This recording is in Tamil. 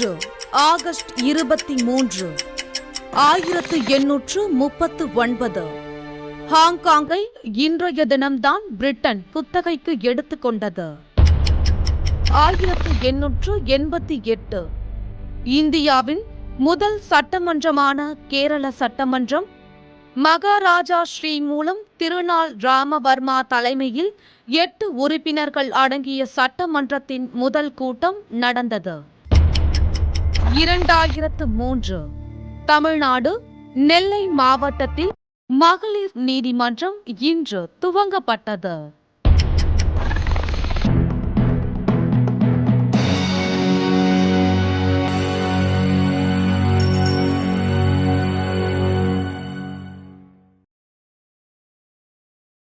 இன்று ஆகஸ்ட் 23, 1839. ஹாங்காங்கை இன்றைய தினம்தான் பிரிட்டன் குத்தகைக்கு எடுத்துக்கொண்டது. 1888 இந்தியாவின் முதல் சட்டமன்றமான கேரள சட்டமன்றம் மகாராஜா ஸ்ரீ மூலம் திருநாள் ராமவர்மா தலைமையில் 8 உறுப்பினர்கள் அடங்கிய சட்டமன்றத்தின் முதல் கூட்டம் நடந்தது. 2003 தமிழ்நாடு நெல்லை மாவட்டத்தில் மகளிர் நீதிமன்றம் இன்று துவங்கப்பட்டது.